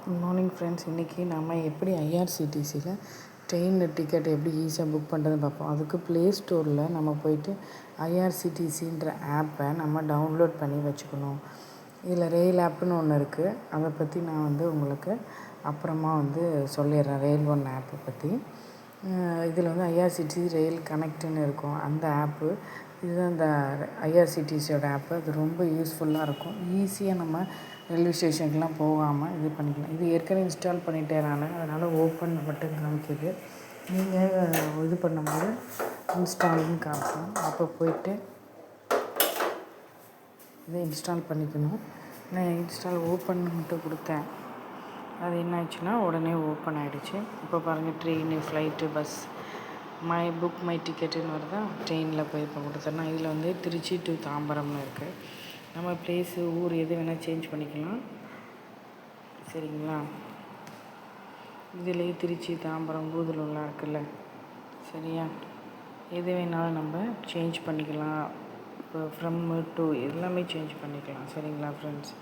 Good morning friends. இன்றைக்கி நம்ம எப்படி ஐஆர்சிடிசியில் ட்ரெயின் டிக்கெட் எப்படி ஈஸியாக புக் பண்ணுறதுன்னு பார்ப்போம். அதுக்கு ப்ளே ஸ்டோரில் நம்ம போயிட்டு ஐஆர்சிடிசின்ற ஆப்பை நம்ம டவுன்லோட் பண்ணி வச்சுக்கணும். இதில் ரெயில் ஆப்புன்னு ஒன்று இருக்குது. அதை பற்றி நான் உங்களுக்கு அப்புறமா சொல்லிடுறேன். ரெயில் ஒன் ஆப்பை பற்றி. இதில் ஐஆர்சிடிசி ரெயில் கனெக்ட்னு இருக்கும் அந்த ஆப்பு. இதுதான் இந்த ஐஆர்சிடிசியோட ஆப்பு. அது ரொம்ப யூஸ்ஃபுல்லாக இருக்கும். ஈஸியாக நம்ம ரயில்வே ஸ்டேஷனுக்குலாம் போகாமல் இது பண்ணிக்கலாம். இது ஏற்கனவே இன்ஸ்டால் பண்ணிட்டேன் நான், அதனால் ஓப்பன் பட்டன் காமிக்குது. நீங்கள் இது பண்ணும்போது இன்ஸ்டால்னு காமிக்கும். அப்போ போய்ட்டு இதை இன்ஸ்டால் பண்ணிக்கணும். நான் இன்ஸ்டால் ஓப்பன் மட்டும் கொடுத்தேன். அது என்ன ஆச்சுன்னா உடனே ஓப்பன் ஆகிடுச்சு. இப்போ பாருங்கள், ட்ரெயின், ஃப்ளைட்டு, பஸ், மை டிக்கெட்டுன்னு வருதா. ட்ரெயினில் போய் இப்போ கொடுத்தோன்னா இதில் திருச்சி டு தாம்பரம்னு இருக்குது. நம்ம ப்ளேஸு, ஊர் எது வேணால் சேஞ்ச் பண்ணிக்கலாம். சரிங்களா? இதுலேயே திருச்சி, தாம்பரம், பூதலூர்லாம் இருக்குல்ல. சரியா? எது வேணாலும் நம்ம சேஞ்ச் பண்ணிக்கலாம். இப்போ ஃப்ரம் டு எல்லாமே சேஞ்ச் பண்ணிக்கலாம். சரிங்களா ஃப்ரெண்ட்ஸ்?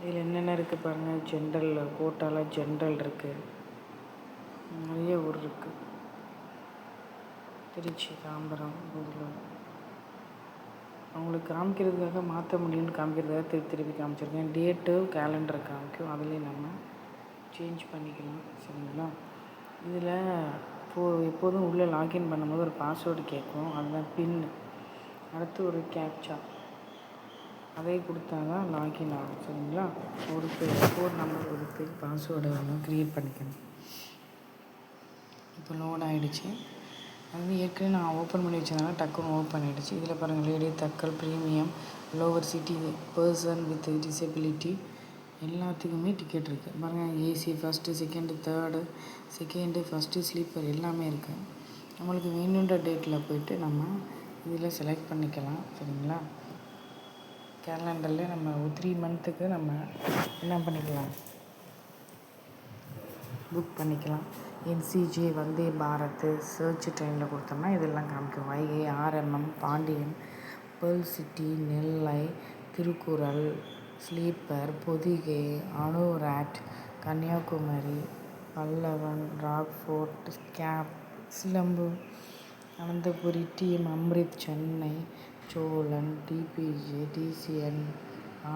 இதில் என்னென்ன இருக்குது பாருங்கள். ஜென்ரல், கோட்டாவில் ஜென்ரல் இருக்குது. நிறைய ஊர் இருக்குது. திருச்சி, தாம்பரம், பூதலூர். அவங்களுக்கு காமிக்கிறதுக்காக மாற்ற முடியும்னு காமிக்கிறதுக்காக திருப்பி காமிச்சிருக்கேன். டேட்டு, கேலண்டர் காமிக்கும். அதுலேயும் நம்ம சேஞ்ச் பண்ணிக்கலாம். சரிங்களா? இதில் எப்போதும் உள்ளே லாகின் பண்ணும்போது ஒரு பாஸ்வேர்டு கேட்கும். அதுதான் பின்னு. அடுத்து ஒரு கேப்சா, அதை கொடுத்தா தான் லாகின் ஆகும். சரிங்களா? ஒரு ஃபோன் நம்பர் கொடுத்து பாஸ்வேர்டை க்ரியேட் பண்ணிக்கணும். இப்போ லோட் ஆகிடுச்சு. அது ஏற்கனவே நான் ஓப்பன் பண்ணி வச்சதுனால டக்குன்னு ஓப்பன் ஆகிடுச்சு. இதில் பாருங்கள், lady, Tatkal, premium, lower city, person with disability எல்லாத்துக்குமே டிக்கெட் இருக்குது. பாருங்கள், AC first, second, first, sleeper எல்லாமே இருக்குது. நம்மளுக்கு வேணுன்ற டேட்டில் போய்ட்டு நம்ம இதில் செலக்ட் பண்ணிக்கலாம். சரிங்களா? கேலண்டரில் நம்ம 3 மந்த்துக்கு நம்ம என்ன பண்ணிக்கலாம், புக் பண்ணிக்கலாம். என்சிஜே, வந்தே பாரத், சர்ச் ட்ரெயினில் கொடுத்தோம்னா இதெல்லாம் காமிக்கும். Vaigai, RMM, Pandian, pearl city, Nellai, Thirukkural, sleeper, Pothigai, அனுராட், Kanyakumari, Pallavan, Rockfort, Cape, Silambu, Ananthapuri, TM, Amrit, Chennai, Cholan, TPJ, TCN,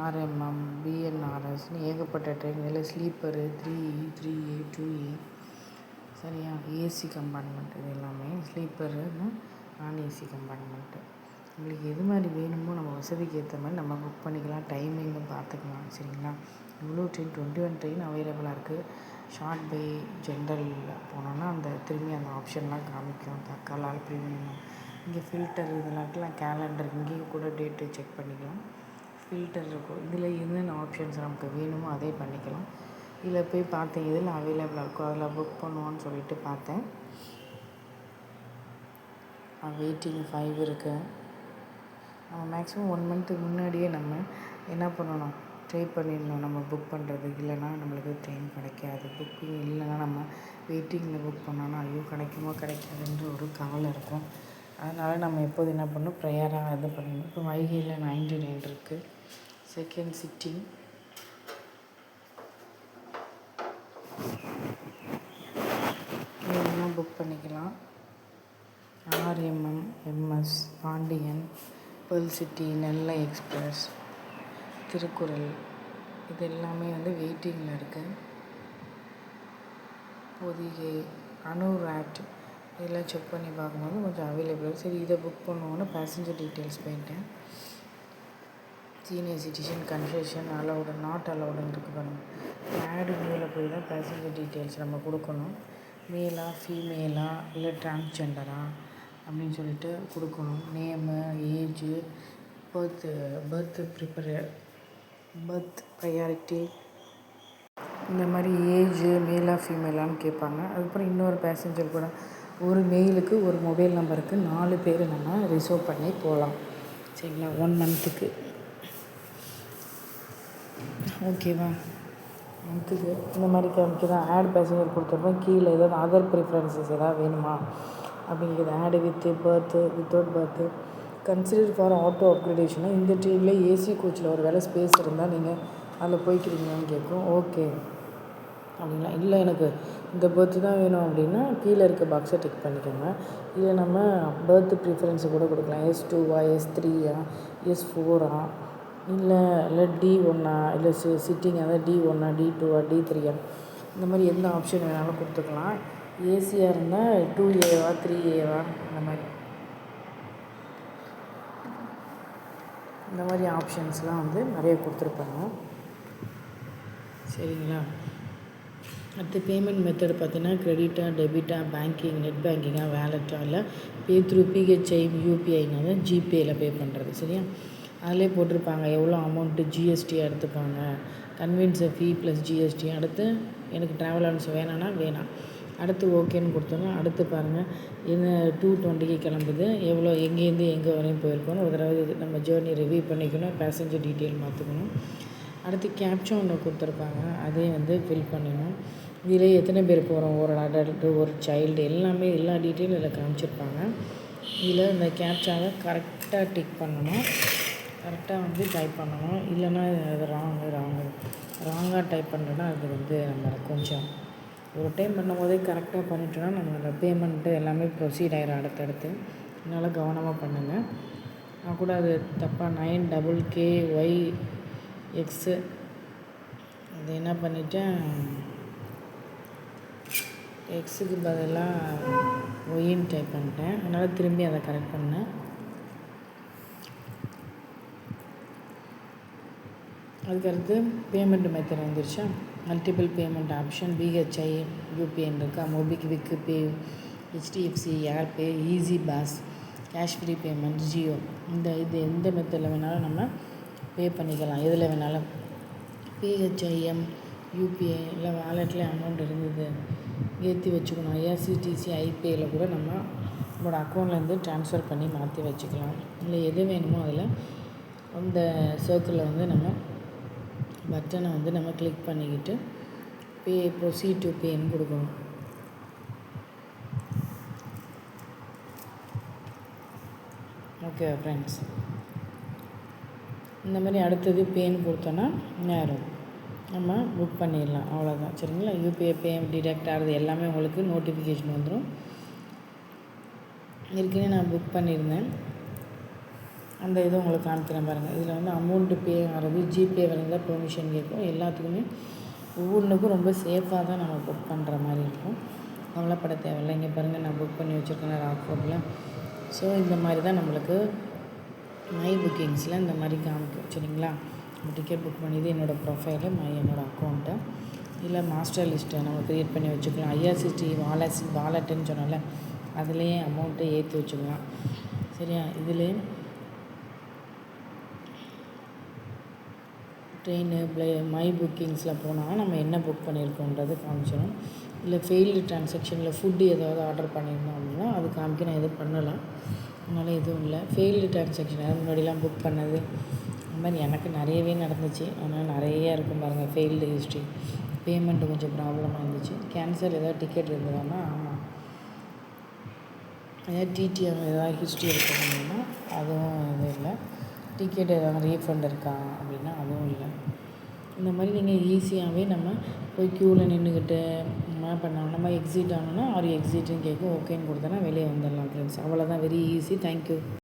RMM, பிஎன்ஆர்எஸ்னு ஏகப்பட்ட ட்ரெயின். இதில் ஸ்லீப்பரு 3E, 3A, 2A. சரியா? AC compartment. இது எல்லாமே ஸ்லீப்பருன்னு நான் ஏசி கம்பார்ட்மெண்ட்டு. உங்களுக்கு எது மாதிரி வேணுமோ நம்ம வசதிக்கு ஏற்ற மாதிரி நம்ம புக் பண்ணிக்கலாம். டைமிங்கும் பார்த்துக்கலாம். சரிங்களா? இவ்வளோ ட்ரெயின் 21 ட்ரெயின் அவைலபிளாக இருக்குது. ஷார்ட் பை ஜென்ரலில் போனோன்னா திரும்பி அந்த ஆப்ஷன்லாம் காமிக்கும். தக்காலால், ப்ரீமியம். இங்கே ஃபில்டர் இதெல்லாம் கேலண்டர், இங்கேயும் கூட டேட்டு செக் பண்ணிக்கலாம். ஃபில்டர் இருக்கும். இதில் என்னென்ன ஆப்ஷன்ஸ் நமக்கு வேணுமோ அதே பண்ணிக்கலாம். இதில் போய் பார்த்தேன், எதில் அவைலபிளாக இருக்கோ அதில் புக் பண்ணுவோன்னு சொல்லிட்டு பார்த்தேன். வெயிட்டிங் 5 இருக்குது. நம்ம மேக்ஸிமம் 1 மந்த்துக்கு முன்னாடியே நம்ம என்ன பண்ணணும், ட்ரை பண்ணிடணும் நம்ம புக் பண்ணுறதுக்கு. இல்லைனா நம்மளுக்கு ட்ரெயின் கிடைக்காது. புக்கிங் இல்லைன்னா நம்ம வெயிட்டிங்கில் புக் பண்ணோன்னா ஐயோ கிடைக்குமோ கிடைக்காதுன்ற ஒரு கவலை இருக்கும். அதனால் நம்ம எப்போது என்ன பண்ணணும், ப்ரையராக இது பண்ணணும். இப்போ வைகையில் 99 இருக்குது. Second sitting. இதெல்லாம் புக் பண்ணிக்கலாம். RMM, MS, Pandian, pearl city, Nellai express, Thirukkural இது எல்லாமே வெயிட்டிங்கில் இருக்குது. பொதிகை, அனுராட் இதெல்லாம் செக் பண்ணி பார்க்கும்போது கொஞ்சம் அவைலபிள். சரி, இதை புக் பண்ணுவோன்னு பேசஞ்சர் டீட்டெயில்ஸ் போயிட்டேன். Senior citizen, concession, allowed, not அலௌடுன்னு இருக்குது பாருங்கள். ஆடு வியூவில் போய் தான் பேசஞ்சர் டீட்டெயில்ஸ் நம்ம கொடுக்கணும். மேலா, ஃபீமேலா, இல்லை டிரான்ஸ்ஜெண்டரா அப்படின்னு சொல்லிட்டு கொடுக்கணும். நேமு, ஏஜு, பர்த் ப்ரையாரிட்டி இந்த மாதிரி ஏஜு மேலா ஃபீமேலான்னு கேட்பாங்க. அதுக்கப்புறம் இன்னொரு பேசஞ்சர் கூட ஒரு மெயிலுக்கு ஒரு மொபைல் நம்பருக்கு 4 பேர் நம்ம ரிசர்வ் பண்ணி போகலாம். சரிங்களா? 1 மந்த்துக்கு. ஓகேவா? மந்த்துக்கு இந்த மாதிரி காமிக்குதான். ஆட் பேசஞ்சர் கொடுத்துருப்போம். கீழே ஏதாவது அதர் ப்ரிஃபரன்சஸ் ஏதாவது வேணுமா அப்படிங்கிறது. Add with berth, without berth, consider for auto அப்கிரேடேஷனாக இந்த ட்ரெயினில் ஏசி கோச்சில் ஒரு வேலை ஸ்பேஸ் இருந்தால் நீங்கள் அதில் போய்க்கிறீங்கன்னு கேட்கும். ஓகே அப்படிங்களா? இல்லை எனக்கு இந்த பர்த்து தான் வேணும் அப்படின்னா கீழே இருக்க பாக்ஸை டிக் பண்ணிக்கோங்க. இல்லை நம்ம பர்த்து ப்ரிஃபரன்ஸை கூட கொடுக்கலாம். S2வா, S3யா, S4ஆ, இல்லை D1ஆ, இல்லை சிட்டிங் அதாவது D1ஆ, D2ஆ, D3ஆ, இந்த மாதிரி எந்த ஆப்ஷன் வேணாலும் கொடுத்துக்கலாம். ஏசியாக இருந்தால் 2Aவா, 3Aவா, இந்த மாதிரி ஆப்ஷன்ஸ்லாம் வந்து நிறைய கொடுத்துருப்பாங்க. சரிங்களா? அடுத்து பேமெண்ட் மெத்தட் பார்த்தீங்கன்னா கிரெடிட்டா, டெபிட்டா, பேங்கிங், நெட் பேங்கிங்கா, வேலெட்டா, இல்லை பே த்ரூ பிஹெச்ஐ, யூபிஐனால ஜிபேயில் பே பண்ணுறது. சரியா? அதிலே போட்டிருப்பாங்க எவ்வளோ அமௌண்ட்டு ஜிஎஸ்டி எடுத்துப்பாங்க, கன்வீன்ஸ் ஃபீ ப்ளஸ் ஜிஎஸ்டி. அடுத்து எனக்கு ட்ராவல் அலவன்ஸ் வேணான்னா வேணாம். அடுத்து ஓகேன்னு கொடுத்தோன்னா அடுத்து பாருங்கள் என்ன 2:20க்கு கிளம்புது, எவ்வளோ எங்கேருந்து எங்கே வரையும் போயிருக்கணும், ஒரு தடவை நம்ம ஜேர்னி ரிவ்யூ பண்ணிக்கணும், பேசஞ்சர் டீட்டெயில் மாற்றிக்கணும். அடுத்து கேப்ச்சா ஒன்று கொடுத்துருப்பாங்க, அதையும் வந்து ஃபில் பண்ணணும். இதில் எத்தனை பேர் போகிறோம், ஒரு அடல்ட்டு, ஒரு சைல்டு, எல்லாமே எல்லா டீட்டெயிலும் இதில் காமிச்சிருப்பாங்க. இதில் இந்த கேப்ச்சாவை கரெக்டாக டிக் பண்ணணும், கரெக்டாக வந்து டைப் பண்ணணும். இல்லைன்னா அது ராங்காக டைப் பண்ணுறோன்னா அது வந்து நம்ம கொஞ்சம் ஒரு டைம் பண்ணும்போதே கரெக்டாக பண்ணிட்டோன்னா நம்மளோட பேமெண்ட்டு எல்லாமே ப்ரொசீட் ஆகிடும் அடுத்தடுத்து. அதனால் கவனமாக பண்ணுங்கள். நான் கூட அது தப்பாக 9KKYX அது என்ன பண்ணிட்டேன், எக்ஸுக்கு பதிலாக ஒய்ன்னு டைப் பண்ணிட்டேன். அதனால் திரும்பி அதை கரெக்ட் பண்ணேன். அதுக்கடுத்து பேமெண்ட் மெத்தட் வந்துருச்சா, மல்டிபிள் பேமெண்ட் ஆப்ஷன், பிஹெச்ஐ, யூபிஐன்னு இருக்கா, MobiKwik pay, HDFC, Airpay, easy pass, cash free payment, Jio. இது எந்த மெத்தடில் வேணாலும் நம்ம பே பண்ணிக்கலாம், எதில் வேணாலும். பிஹெச்ஐஎம், யூபிஐ இல்லை வாலெட்டில் அமௌண்ட் இருந்தது ஏற்றி வச்சுக்கணும். ஐஆர்சிடிசி, ஐபேயில் கூட நம்மளோட அக்கௌண்ட்லேருந்து ட்ரான்ஸ்ஃபர் பண்ணி மாற்றி வச்சுக்கலாம். இல்லை எது வேணுமோ அதில் அந்த சர்க்கிளில் வந்து நம்ம பட்டனை வந்து நம்ம கிளிக் பண்ணிக்கிட்டு ப்ரொசீட் டு பேன்னு கொடுக்கணும். ஓகே ஃப்ரெண்ட்ஸ், இந்த மாதிரி அடுத்தது பேன்னு கொடுத்தோன்னா நேரம் நம்ம புக் பண்ணிடலாம், அவ்வளோதான். சரிங்களா? யூபிஐ பே டிடெக்ட் ஆகிறது எல்லாமே உங்களுக்கு நோட்டிஃபிகேஷன் வந்துடும். ஏற்கனவே நான் புக் பண்ணியிருந்தேன், அந்த இது உங்களுக்கு காமிக்கிறேன் பாருங்கள். இதில் வந்து அமௌண்ட்டு பே ஆகிறது, ஜிபே வந்தால் பெர்மிஷன் கேட்கும். எல்லாத்துக்குமே ஒவ்வொன்றுக்கும் ரொம்ப சேஃபாக தான் நம்ம புக் பண்ணுற மாதிரி இருக்கும், கவலைப்பட தேவையில்லை. இங்கே பாருங்கள், நான் புக் பண்ணி வச்சுருக்கேன் ராக்ஃபோர்ட்டில். ஸோ இந்த மாதிரி தான் நம்மளுக்கு மை புக்கிங்ஸில் இந்த மாதிரி காமிக்கும். சரிங்களா? டிக்கெட் புக் பண்ணியது என்னோடய ப்ரொஃபைலு, என்னோடய அக்கௌண்ட்டை, இல்லை மாஸ்டர் லிஸ்ட்டை நம்ம க்ரியேட் பண்ணி வச்சுக்கலாம். ஐஆர்சிடி வாலெட்டுன்னு சொன்னால அதுலேயே அமௌண்ட்டை ஏற்றி வச்சுக்கலாம். சரியா? இதுலேயே ட்ரெயின் மை புக்கிங்ஸில் போனால் நம்ம என்ன புக் பண்ணியிருக்கோன்றது காமிச்சிடும். இல்லை ஃபெயில்டு ட்ரான்சாக்ஷனில் ஃபுட்டு ஏதாவது ஆர்டர் பண்ணியிருந்தோம் அப்படின்னா அது காமிக்க நான் எதுவும் பண்ணலை, அதனால் எதுவும் இல்லை. ஃபெயில்டு ட்ரான்சாக்ஷன் அது முன்னாடிலாம் புக் பண்ணது அந்த மாதிரி எனக்கு நிறையவே நடந்துச்சு. அதனால் நிறையா இருக்கும் பாருங்கள் ஃபெயில்டு ஹிஸ்ட்ரி. பேமெண்ட்டு கொஞ்சம் ப்ராப்ளமாக இருந்துச்சு. கேன்சல் ஏதாவது டிக்கெட் இருந்ததுன்னா ஆமாம், ஏதாவது டிடிஎம் ஏதாவது ஹிஸ்ட்ரி இருக்கும் அப்படின்னா அதுவும் எதுவும் இல்லை. டிக்கெட் ஏதாவது ரீஃபண்ட் இருக்கா அப்படின்னா அதுவும் இல்லை. இந்த மாதிரி நீங்கள் ஈஸியாகவே நம்ம போய் க்யூவில் நின்றுக்கிட்டு என்ன பண்ணோம், நம்ம எக்ஸிட் ஆனோன்னா எக்ஸிட்டுன்னு கேட்கும், ஓகேன்னு கொடுத்தோன்னா வெளியே வந்துடலாம் ஃப்ரெண்ட்ஸ். அவ்வளோதான், வெரி ஈஸி. தேங்க்யூ.